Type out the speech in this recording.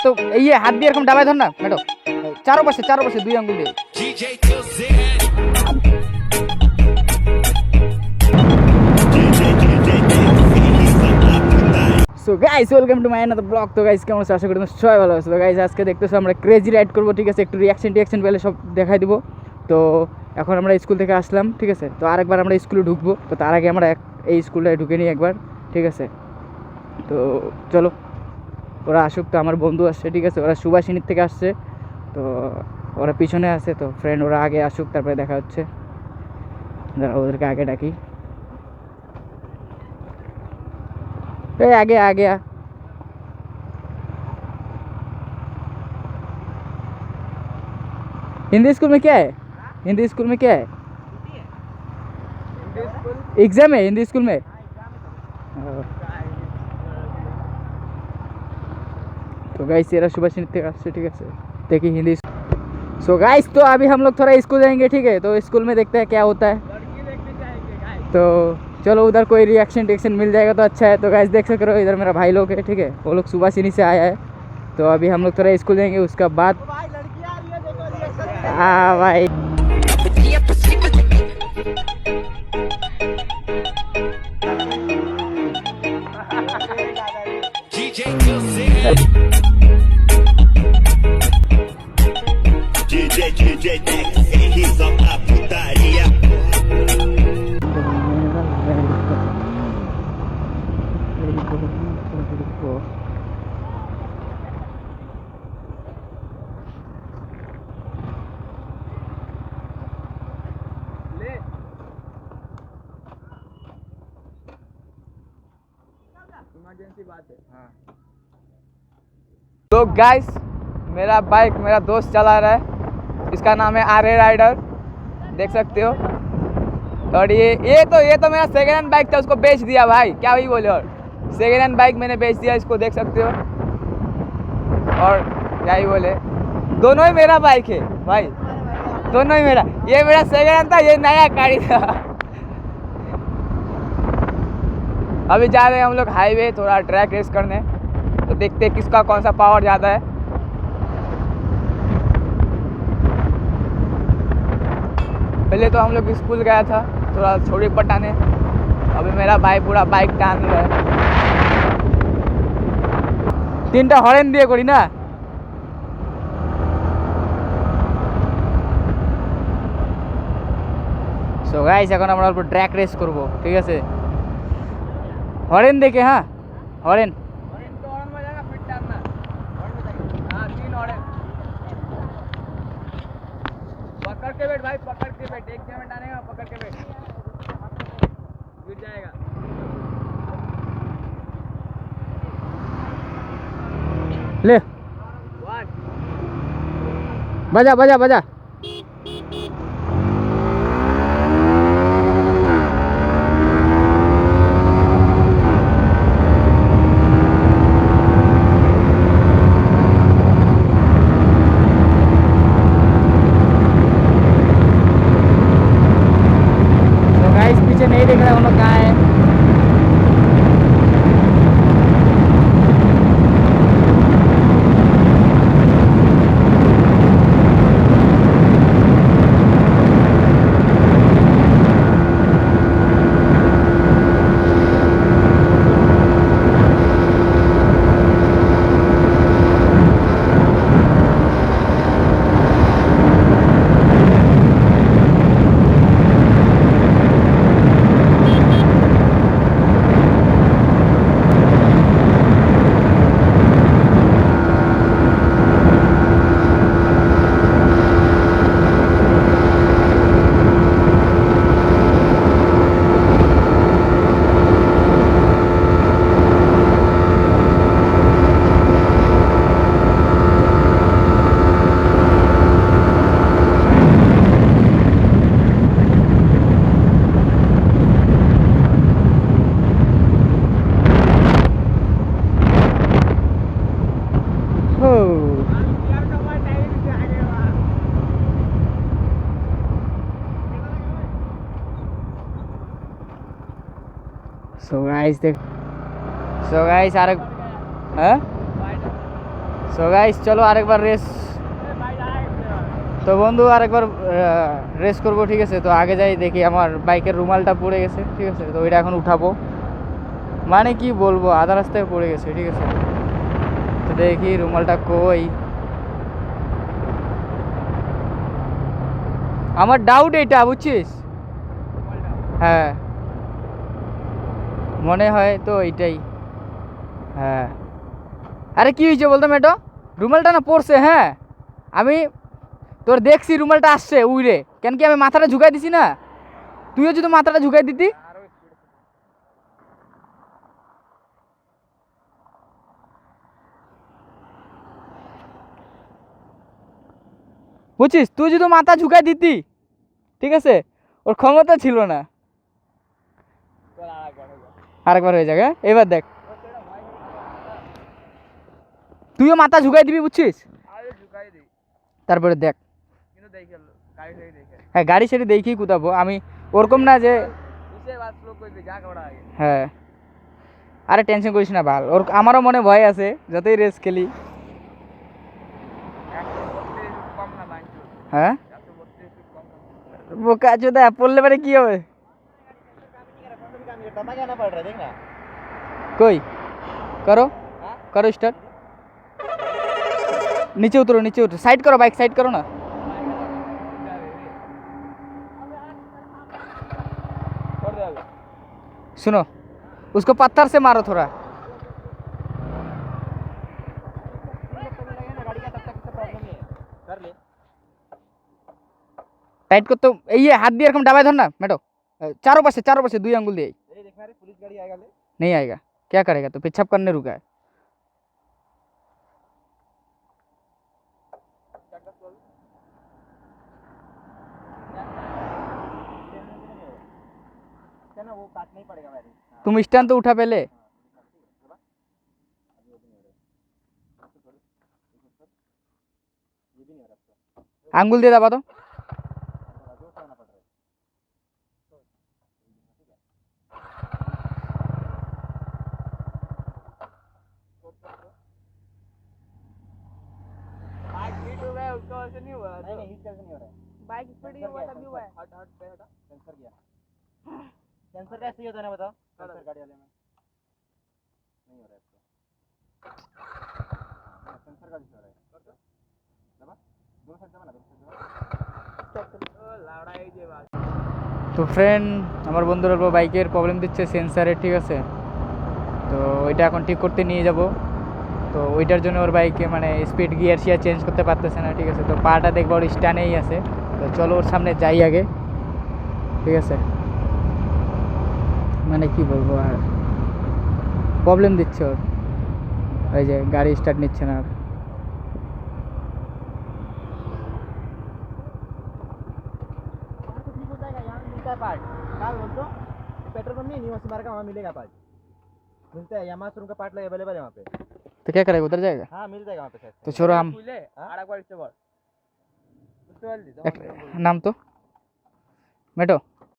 তো ये हाथ দিয়ে এরকম ডাবায় ধর না মেটো, চারপাশে দুই আঙ্গুল দিয়ে। So guys welcome to my another blog. তো গাইস কেমন আছো, আশা করি তোমরা সবাই ভালো আছো। তো গাইস আজকে দেখতেছো আমরা ক্রেজি রাইড করবো, ঠিক আছে, একটু রিয়াকশন পেলে সব দেখাই দিব। তো এখন আমরা স্কুল থেকে আসলাম, ঠিক আছে, তো আরেকবার আমরা স্কুলে ঢুকবো, তো তার আগে আমরা এই স্কুলটায় ঢুকে নিই একবার, ঠিক আছে। তো চলো ওরা আসুক, তো আমার বন্ধু আসছে, ঠিক আছে, ওরা সুভাষিনীর থেকে আসছে, তো ওরা পিছনে আছে, তো ফ্রেন্ড ওরা আগে আসুক তারপরে দেখা হচ্ছে। দাঁড়া ওদেরকে আগে ডাকি, এই आगे आ गया। हिंदी स्कूल में क्या है, हिंदी स्कूल में क्या है, एग्जाम है हिंदी स्कूल में। तो गाइस तेरा सुबह से ठीक है, देखिए हिंदी। सो गाइस तो अभी हम लोग थोड़ा स्कूल जाएंगे, ठीक है, तो स्कूल में देखते हैं क्या होता है। तो चलो उधर कोई रिएक्शन मिल जाएगा तो अच्छा है। तो गाइस देख सकते हो इधर मेरा भाई लोग है, ठीक है, वो लोग सुबह से आया है। तो अभी हम लोग थोड़ा स्कूल जाएंगे, उसका बाद हाँ भाई DJ he's on a putaria. Emergency बात है। हाँ तो गाइस मेरा बाइक मेरा दोस्त चला रहा है, इसका नाम है आर ए राइडर, देख सकते हो। और ये तो मेरा सेकेंड हैंड बाइक था, उसको बेच दिया भाई, क्या वही बोले, और सेकेंड हैंड बाइक मैंने बेच दिया इसको, देख सकते हो। और क्या ही बोले, दोनों ही मेरा बाइक है भाई, दोनों ही मेरा, ये मेरा सेकेंड हैंड था, ये नया गाड़ी था। अभी जा रहे हैं हम लोग हाईवे थोड़ा ट्रैक रेस करने, तो देखते हैं किसका कौन सा पावर ज़्यादा है। पहले तो हम लोग स्कूल गया था थोड़ा छोड़ी पटाने, अभी मेरा भाई पूरा बाइक टान रहा है। 3টা হরেন দিয়ে করি না। সো গাইস এখন আমরা অল্প ট্র্যাক রেস করব, ঠিক আছে, হরেন দেখে। হ্যাঁ হরেন पकड़ के बैठ भाई, पकड़ के बैठ, एक जमेंट आने का, पकड़ के बैठ, गिर जाएगा। ले बजा बजा बजा। नहीं देख रहे उन लोग कहाँ है। सो गाइस देख, सो गाइस হ্যাঁ সো গাইস চলো আরেকবার রেস। তো বন্ধু আরেকবার রেস করবো, ঠিক আছে। তো আগে যাই দেখি আমার বাইকের রুমালটা পড়ে গেছে, ঠিক আছে। তো ওইটা এখন উঠাবো, মানে কি বলবো আধা রাস্তায় পড়ে গেছে, ঠিক আছে। তো দেখি রুমালটা কই। আমার ডাউট এটা, বুঝছিস? হ্যাঁ মনে হয় তো এইটাই। হ্যাঁ আরে কি হয়েছে বলতো মেটো, রুমালটা না পড়ছে। হ্যাঁ আমি তোর দেখছি রুমালটা আসছে উইরে, কেন কি আমি মাথাটা ঝুঁকাই দিছি না, তুইও যদি মাথাটা ঝুঁকাই দিতি। বুঝছিস, তুই যদি মাথা ঝুঁকাই দিতি, ঠিক আছে, ওর ক্ষমতা ছিল না। আরেকবার হয়ে যাবে, এবার দেখ তুইও মাথা ঝুঁকাই দিবি, বুঝছিস, তারপরে দেখ। হ্যাঁ গাড়ি সেটি দেখি কুদাবো আমি, ওরকম না যে। হ্যাঁ আরে টেনশন করিস না ভাই, ওর আমারও মনে ভয় আছে যতই রেস খেলি। হ্যাঁ বোকা চোদা পড়লে পারে কি হবে? কই করো, করো স্টার্ট। नीचे उतरो, नीचे उतरो, साइड करो बाइक, साइड करो ना। सुनो उसको पत्थर से मारो थोड़ा। टाइट को तो ये हाथ दिए एरकम दबाए धर ना मैडो, चारों पासे 2 अंगुल दिए। पुलिस गाड़ी आएगा ले? नहीं आएगा, क्या करेगा तो पेशाब करने रुका है। वो काटना ही पड़ेगा मेरे। तुम स्टैंड तो उठा पहले, आंगुल दे दबा दो। उसका वैसे नहीं हुआ, नहीं हिट कैसे नहीं हो रहा है, बाइक स्पीड ही हुआ तभी हुआ है। हट हट पे हटा, सेंसर गया। सेंसर कैसे ही होता है ना बताओ, सेंसर गाड़ी वाले में नहीं हो रहा है इसका, सेंसर गाड़ी से हो रहा है। दबा दो साइड दबा ना, दो साइड दबा लड़ाई जे बात। তো ফ্রেন্ড আমার বন্ধুরা বাইকের প্রবলেম দিচ্ছে সেন্সারে, ঠিক আছে। তো ওইটা এখন ঠিক করতে নিয়ে যাব। তো ওইটার জন্য ওর বাইকে মানে স্পিড গিয়ার শিয়ার চেঞ্জ করতে পারতেছে না, ঠিক আছে। তো পাটা দেখবো ওর স্ট্যান্ডেই আছে, তো চলো ওর সামনে যাই আগে, ঠিক আছে। মানে কি বলবো আর প্রবলেম দিচ্ছে ওর, ওই যে গাড়ি স্টার্ট নিচ্ছে না আর। पेट्रोल पंप नहीं मार्ग वहाँ मिलेगा पार्ट, मिलता है यामाहा शोरूम का पार्ट अवेलेबल है वहाँ पे। तो क्या करेगा, उधर जाएगा? हाँ मिल जाएगा वहाँ पे। तो छोड़ो हम नाम तो मेटो